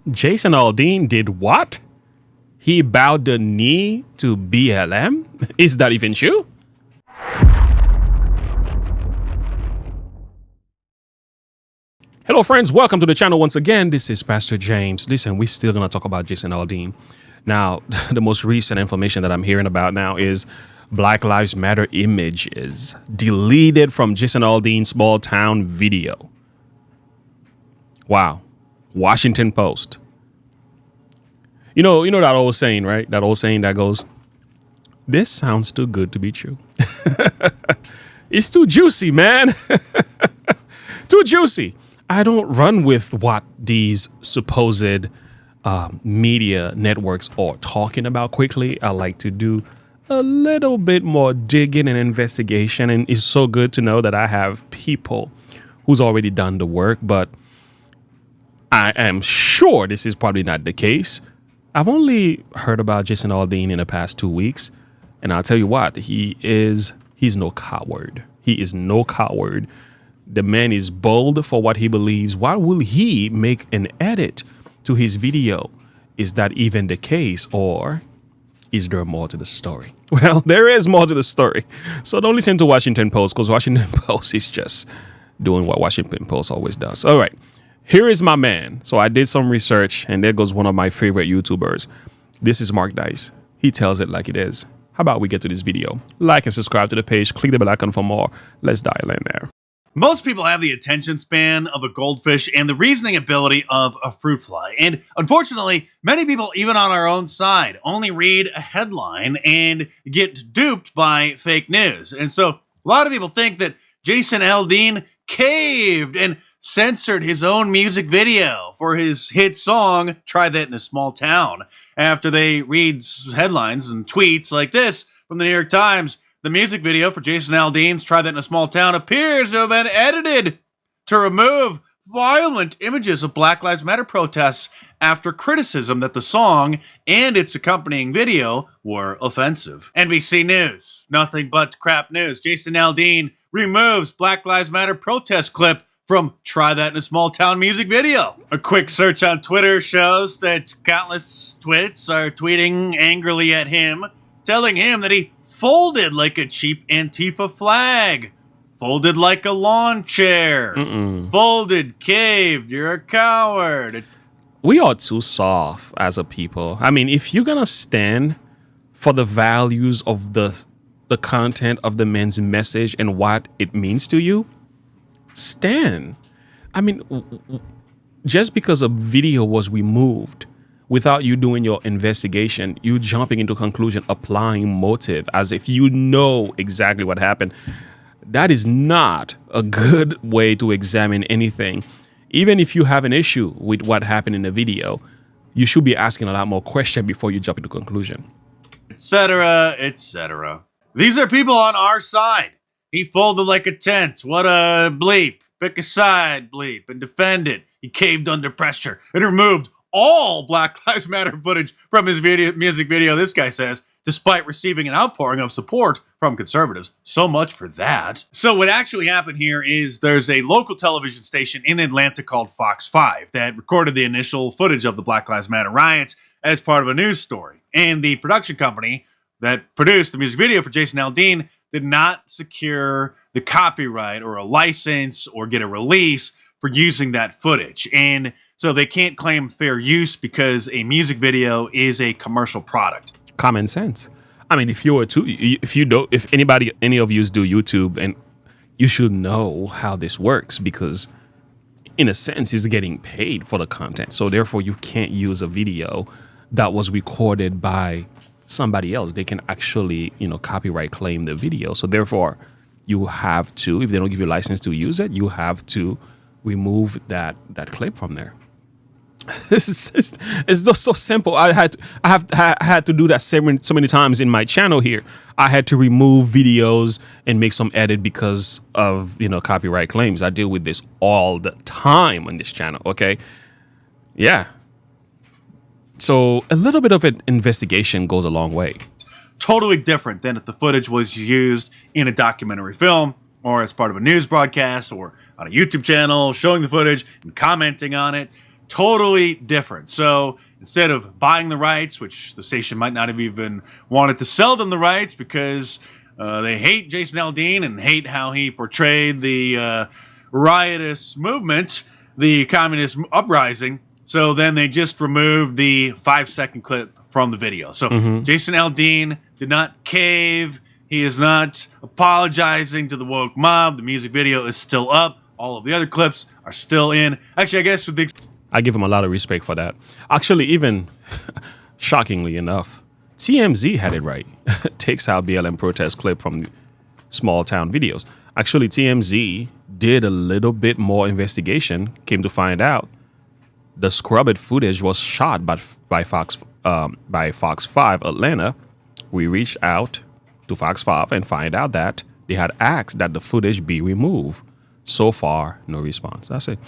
Jason Aldean did what? He bowed the knee to BLM? Is that even true? Hello friends, welcome to the channel once again. This is Pastor James. Listen, we're still going to talk about Jason Aldean. Now, the most recent information that I'm hearing about now is Black Lives Matter images deleted from Jason Aldean's small town video. Wow. Washington Post. You know that old saying, right? That old saying that goes, this sounds too good to be true. It's too juicy, man. Too juicy. I don't run with what these supposed media networks are talking about quickly. I like to do a little bit more digging and investigation. And it's so good to know that I have people who's already done the work. But I am sure this is probably not the case. I've only heard about Jason Aldean in the past 2 weeks. And I'll tell you what, he's no coward. He is no coward. The man is bold for what he believes. Why will he make an edit to his video? Is that even the case, or is there more to the story? Well, there is more to the story. So don't listen to Washington Post, because Washington Post is just doing what Washington Post always does. All right, here is my man. So I did some research, and there goes one of my favorite YouTubers. This is Mark Dice. He tells it like it is. How about we get to this video? Like and subscribe to the page. Click the bell icon for more. Let's dial in there. Most people have the attention span of a goldfish and the reasoning ability of a fruit fly. And unfortunately, many people, even on our own side, only read a headline and get duped by fake news. And so a lot of people think that Jason Aldean caved and censored his own music video for his hit song, Try That in a Small Town, after they read headlines and tweets like this from the New York Times. The music video for Jason Aldean's Try That in a Small Town appears to have been edited to remove violent images of Black Lives Matter protests after criticism that the song and its accompanying video were offensive. NBC News, nothing but crap news. Jason Aldean removes Black Lives Matter protest clip from Try That in a Small Town music video. A quick search on Twitter shows that countless twits are tweeting angrily at him, telling him that he folded like a cheap Antifa flag. Folded like a lawn chair. Folded, caved, you're a coward. We are too soft as a people. I mean, if you're going to stand for the values of the content of the man's message and what it means to you, stand. I mean, just because a video was removed without you doing your investigation, you jumping into conclusion, applying motive as if you know exactly what happened. That is not a good way to examine anything. Even if you have an issue with what happened in the video, you should be asking a lot more questions before you jump into conclusion. Etc., etc. These are people on our side. He folded like a tent. What a bleep. Pick a side, bleep, and defend it. He caved under pressure and removed all Black Lives Matter footage from his music video, this guy says, despite receiving an outpouring of support from conservatives. So much for that. So what actually happened here is there's a local television station in Atlanta called Fox 5 that recorded the initial footage of the Black Lives Matter riots as part of a news story. And the production company that produced the music video for Jason Aldean did not secure the copyright or a license or get a release for using that footage. And so they can't claim fair use because a music video is a commercial product. Common sense. I mean, if any of you do YouTube, and you should know how this works, because in a sense, he's getting paid for the content. So therefore, you can't use a video that was recorded by somebody else. They can actually, copyright claim the video. So therefore, you have to, if they don't give you a license to use it, you have to remove that clip from there. It's just so simple. I had to do that so many times in my channel here. I had to remove videos and make some edit because of copyright claims. I deal with this all the time on this channel. Okay, yeah. So a little bit of an investigation goes a long way. Totally different than if the footage was used in a documentary film or as part of a news broadcast or on a YouTube channel, showing the footage and commenting on it. Totally different. So instead of buying the rights, which the station might not have even wanted to sell them the rights because they hate Jason Aldean and hate how he portrayed the riotous movement, the communist uprising. So then they just removed the 5-second clip from the video. So Jason Aldean did not cave. He is not apologizing to the woke mob. The music video is still up. All of the other clips are still in. Actually, I guess with the... I give him a lot of respect for that. Actually, even shockingly enough, TMZ had it right. Takes out BLM protest clip from small town videos. Actually, TMZ did a little bit more investigation, came to find out the scrubbed footage was shot by Fox 5 Atlanta. We reached out to Fox 5 and find out that they had asked that the footage be removed. So far, no response. That's it.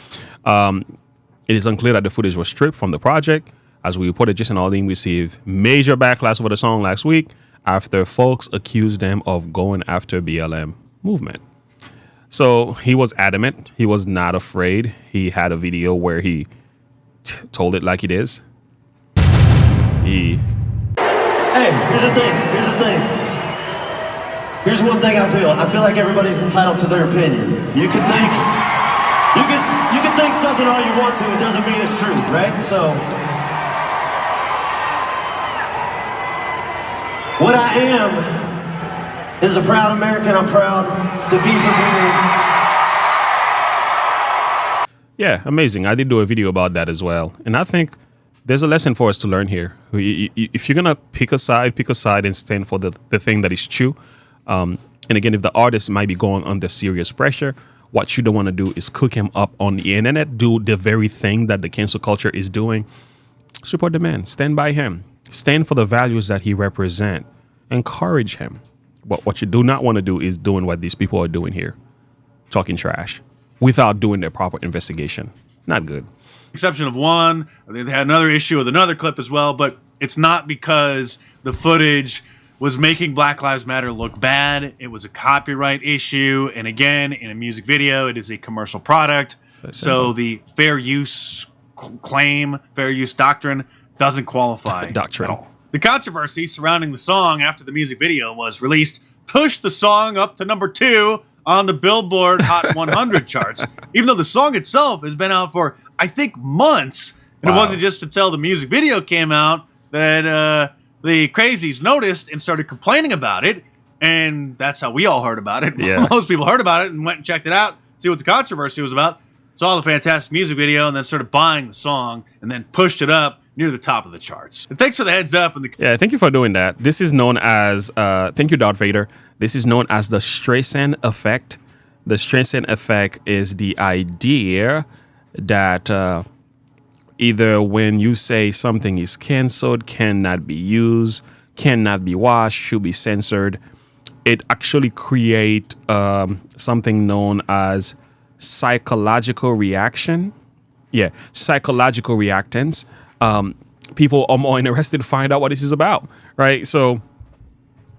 It is unclear that the footage was stripped from the project. As we reported, Jason Aldean received major backlash over the song last week after folks accused them of going after BLM movement. So he was adamant. He was not afraid. He had a video where he told it like it is. Hey, here's the thing. Here's one thing I feel. I feel like everybody's entitled to their opinion. You can think something all you want to. It doesn't mean it's true, right? So, what I am is a proud American. I'm proud to be from here. Yeah, amazing. I did do a video about that as well. And I think there's a lesson for us to learn here. If you're going to pick a side and stand for the thing that is true. And again, if the artist might be going under serious pressure, what you don't want to do is cook him up on the internet, do the very thing that the cancel culture is doing. Support the man. Stand by him. Stand for the values that he represents. Encourage him. But what you do not want to do is doing what these people are doing here. Talking trash. Without doing their proper investigation. Not good. Exception of one. They had another issue with another clip as well, but it's not because the footage was making Black Lives Matter look bad. It was a copyright issue. And again, in a music video, it is a commercial product. So the fair use claim, fair use doctrine doesn't qualify at all. The controversy surrounding the song after the music video was released pushed the song up to number 2 on the Billboard Hot 100 charts, even though the song itself has been out for, I think, months. And It wasn't just until the music video came out that the crazies noticed and started complaining about it. And that's how we all heard about it. Yeah. Most people heard about it and went and checked it out, see what the controversy was about. Saw the fantastic music video and then started buying the song and then pushed it up near the top of the charts. And thanks for the heads up. Yeah, thank you for doing that. This is known as, thank you, Darth Vader. This is known as the Streisand effect. The Streisand effect is the idea that either when you say something is canceled, cannot be used, cannot be watched, should be censored, it actually creates something known as psychological reaction. Yeah, psychological reactance. People are more interested to find out what this is about, right? So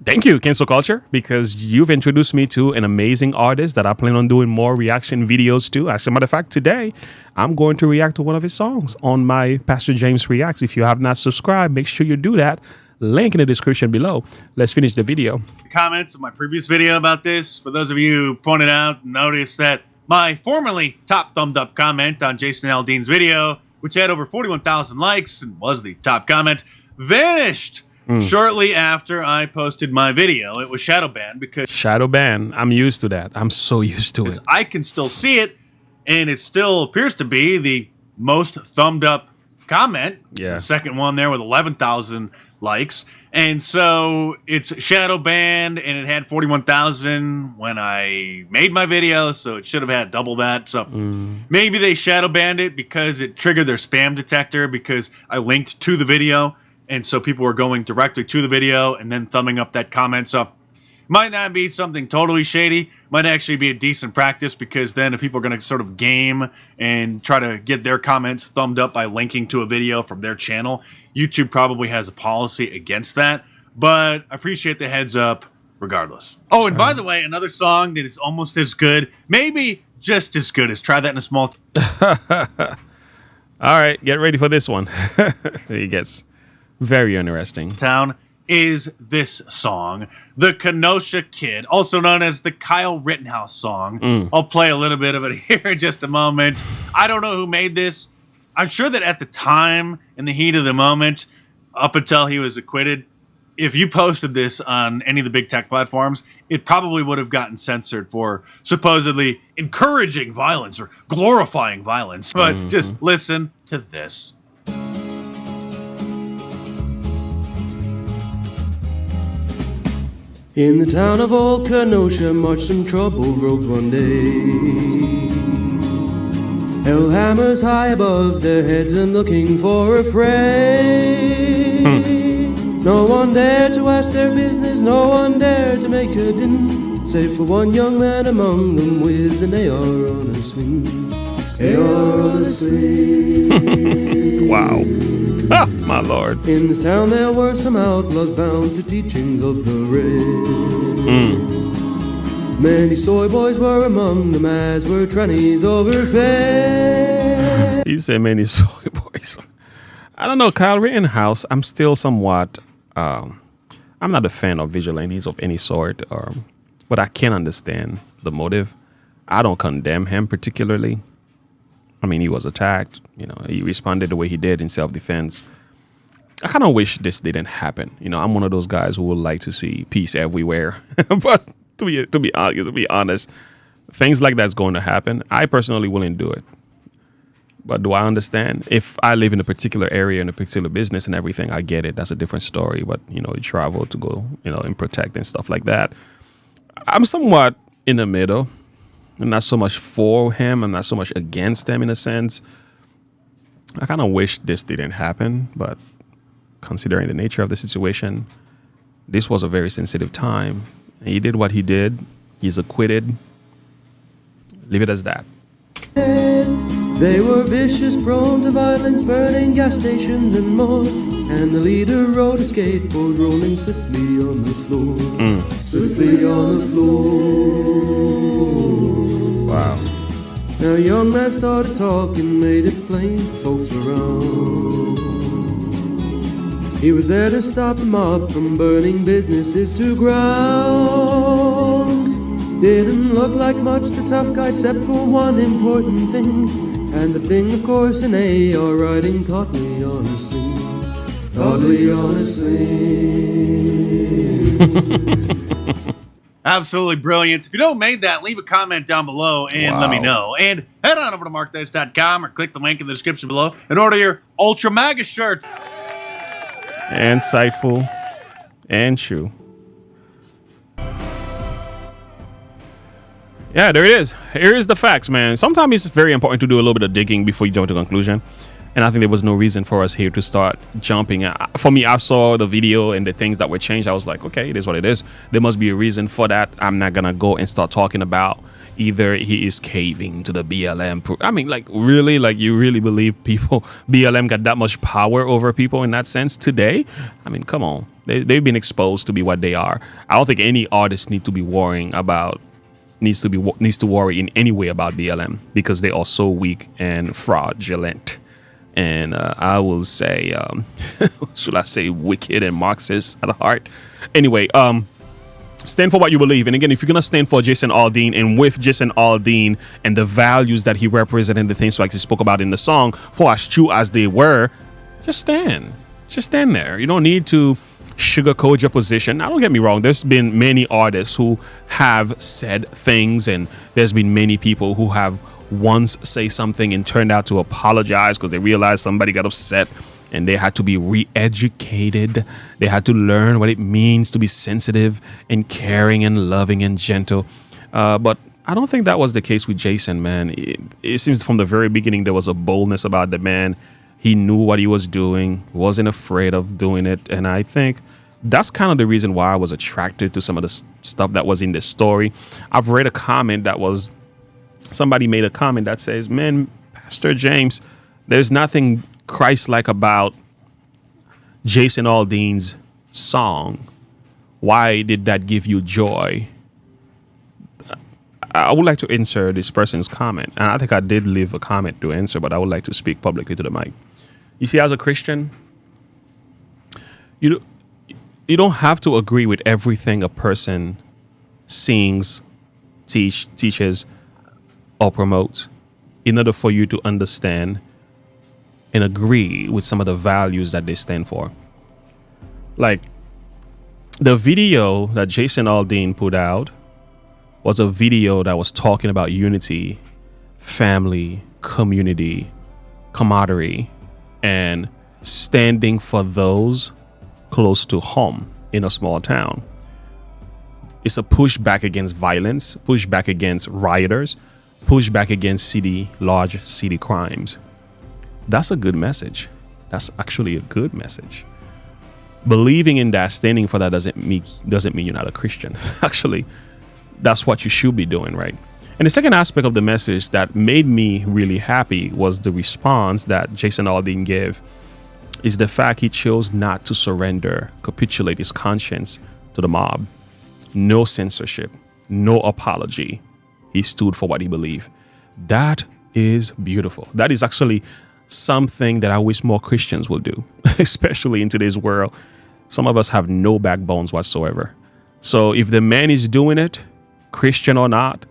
thank you, cancel culture, because you've introduced me to an amazing artist that I plan on doing more reaction videos to. Actually, matter of fact, today I'm going to react to one of his songs on my Pastor James Reacts. If you have not subscribed, make sure you do that. Link in the description below. Let's finish the video. Comments of my previous video about this. For those of you who pointed out, noticed that my formerly top thumbed up comment on Jason Aldean's video, which had over 41,000 likes and was the top comment, vanished shortly after I posted my video. It was shadow banned because... Shadow ban. I'm used to that. I'm so used to it. I can still see it, and it still appears to be the most thumbed up comment. Yeah. The second one there with 11,000 likes. And so it's shadow banned, and it had 41,000 when I made my video, so it should have had double that. So maybe they shadow banned it because it triggered their spam detector because I linked to the video, and so people were going directly to the video and then thumbing up that comment. So might not be something totally shady. Might actually be a decent practice because then if people are going to sort of game and try to get their comments thumbed up by linking to a video from their channel, YouTube probably has a policy against that. But I appreciate the heads up. regardless. Oh, and by the way, another song that is almost as good, maybe just as good as Try That in a Small All right, get ready for this one. It gets very interesting. Town is this song, the Kenosha Kid, also known as the Kyle Rittenhouse song. I'll play a little bit of it here in just a moment. I don't know who made this. I'm sure that at the time, in the heat of the moment, up until he was acquitted, if you posted this on any of the big tech platforms, it probably would have gotten censored for supposedly encouraging violence or glorifying violence. But just listen to this. In the town of old Kenosha marched some troubled rogues one day. Held hammers high above their heads and looking for a fray. No one dared to ask their business, no one dared to make a din, save for one young man among them with an AR on a sling. AR on a sling. Wow. My lord. In this town there were some outlaws bound to teachings of the red. Many soy boys were among them, as were trannies overfed. You say many soy boys. I don't know, Kyle Rittenhouse, I'm still somewhat, I'm not a fan of vigilantes of any sort, but I can understand the motive. I don't condemn him particularly. I mean, he was attacked, he responded the way he did in self-defense. I kind of wish this didn't happen. I'm one of those guys who would like to see peace everywhere. But to be honest, things like that's going to happen. I personally wouldn't do it. But do I understand? If I live in a particular area, in a particular business and everything, I get it. That's a different story. But, you travel to go, and protect and stuff like that. I'm somewhat in the middle. I'm not so much for him. I'm not so much against him in a sense. I kind of wish this didn't happen. But considering the nature of the situation, this was a very sensitive time. He did what he did. He's acquitted. Leave it as that. They were vicious, prone to violence, burning gas stations and more. And the leader rode a skateboard, rolling swiftly on the floor. Swiftly on the floor. Wow. Now a young man started talking, made it plain to folks around. He was there to stop the mob from burning businesses to ground. Didn't look like much, the tough guy, except for one important thing. And the thing, of course, in AR writing taught me honestly. Taught me honestly. Absolutely brilliant. If you don't made that, leave a comment down below and let me know. And head on over to markdice.com or click the link in the description below and order your Ultra MAGA shirt. Insightful and true. Yeah, there it is. Here is the facts, man. Sometimes it's very important to do a little bit of digging before you jump to conclusion. And I think there was no reason for us here to start jumping. For me, I saw the video and the things that were changed. I was like, okay, it is what it is. There must be a reason for that. I'm not going to go and start talking about either he is caving to the BLM. I mean, like, really? Like, you really believe BLM got that much power over people in that sense today? I mean, come on. They've been exposed to be what they are. I don't think any artist needs to worry in any way about BLM because they are so weak and fraudulent. And I will say, should I say wicked and Marxist at heart? Anyway, stand for what you believe. And again, if you're going to stand for Jason Aldean and with Jason Aldean and the values that he represented and the things like he spoke about in the song, for as true as they were, just stand. Just stand there. You don't need to sugarcoat your position. Now, don't get me wrong. There's been many artists who have said things, and there's been many people who have once say something and turned out to apologize because they realized somebody got upset and they had to be re-educated. They had to learn what it means to be sensitive and caring and loving and gentle. But I don't think that was the case with Jason, man. It seems from the very beginning there was a boldness about the man. He knew what he was doing, wasn't afraid of doing it. And I think that's kind of the reason why I was attracted to some of the stuff that was in this story. I've read a comment that was, somebody made a comment that says, man, Pastor James, there's nothing Christ-like about Jason Aldean's song Why did that give you joy? I would like to answer this person's comment. And I think I did leave a comment to answer, but I would like to speak publicly to the mic. You see, as a Christian, you don't have to agree with everything a person sings, teaches, or promotes in order for you to understand and agree with some of the values that they stand for. Like, the video that Jason Aldean put out was a video that was talking about unity, family, community, camaraderie, and standing for those close to home in a small town. It's a pushback against violence, pushback against rioters, pushback against large city crimes. That's a good message. That's actually a good message. Believing in that, standing for that doesn't mean you're not a Christian. Actually, that's what you should be doing, right? And the second aspect of the message that made me really happy was the response that Jason Aldean gave, is the fact he chose not to surrender, capitulate his conscience to the mob. No censorship, no apology. He stood for what he believed. That is beautiful. That is actually something that I wish more Christians will do, especially in today's world. Some of us have no backbones whatsoever. So if the man is doing it, Christian or not,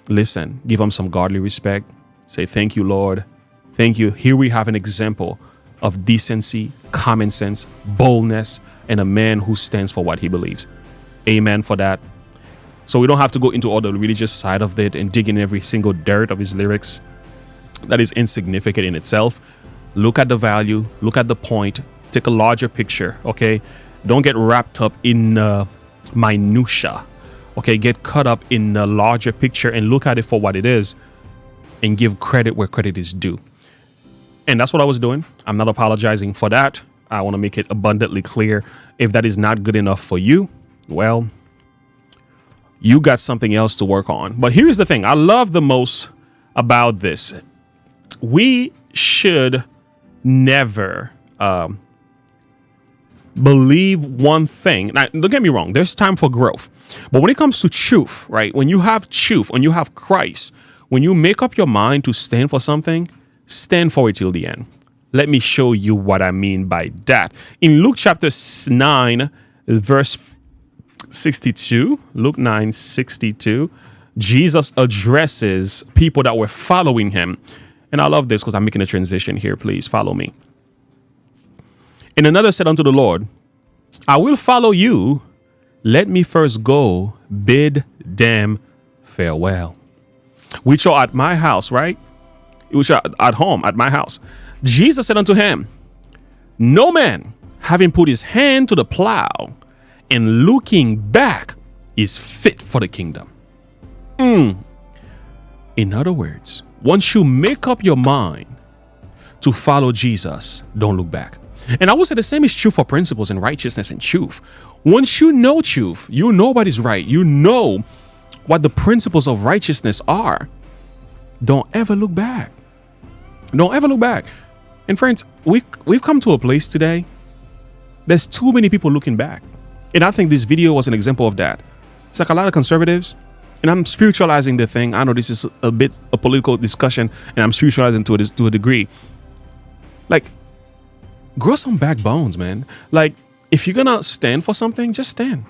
listen, give him some godly respect. Say, thank you, Lord. Thank you. Here we have an example of decency, common sense, boldness, and a man who stands for what he believes. Amen for that. So we don't have to go into all the religious side of it and dig in every single dirt of his lyrics. That is insignificant in itself. Look at the value, look at the point, take a larger picture, okay? Don't get wrapped up in minutia, okay? Get caught up in the larger picture and look at it for what it is and give credit where credit is due. And that's what I was doing. I'm not apologizing for that. I want to make it abundantly clear. If that is not good enough for you, well, you got something else to work on. But here's the thing I love the most about this. We should never believe one thing. Now, don't get me wrong. There's time for growth. But when it comes to truth, right? When you have truth, when you have Christ, when you make up your mind to stand for something, stand for it till the end. Let me show you what I mean by that. In Luke chapter 9, verse 62, Luke 9:62, Jesus addresses people that were following him. And I love this because I'm making a transition here. Please follow me. And another said unto the Lord, I will follow you. Let me first go bid them farewell. Which are at my house, right? Which are at home, at my house. Jesus said unto him, no man, having put his hand to the plow and looking back, is fit for the kingdom. In other words, once you make up your mind to follow Jesus, don't look back. And I would say the same is true for principles and righteousness and truth. Once you know truth, you know what is right. You know what the principles of righteousness are. Don't ever look back. Don't ever look back. And friends, we've come to a place today. There's too many people looking back. And I think this video was an example of that. It's like a lot of conservatives, and I'm spiritualizing the thing. I know this is a bit a political discussion, and I'm spiritualizing to a degree. Like, grow some backbones, man. Like, if you're gonna stand for something, just stand.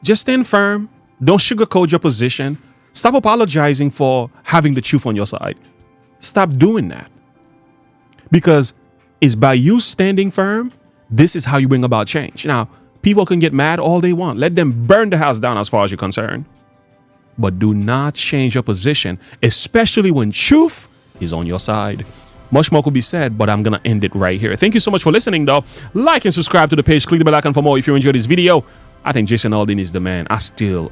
Just stand firm. Don't sugarcoat your position. Stop apologizing for having the truth on your side. Stop doing that. Because it's by you standing firm, this is how you bring about change. Now, people can get mad all they want. Let them burn the house down as far as you're concerned. But do not change your position, especially when truth is on your side. Much more could be said, but I'm going to end it right here. Thank you so much for listening, though. Like and subscribe to the page. Click the bell icon for more if you enjoyed this video. I think Jason Aldean is the man. I still.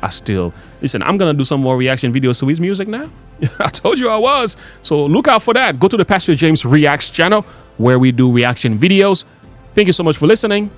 Listen, I'm going to do some more reaction videos to his music now. I told you I was. So look out for that. Go to the Pastor James Reacts channel where we do reaction videos. Thank you so much for listening.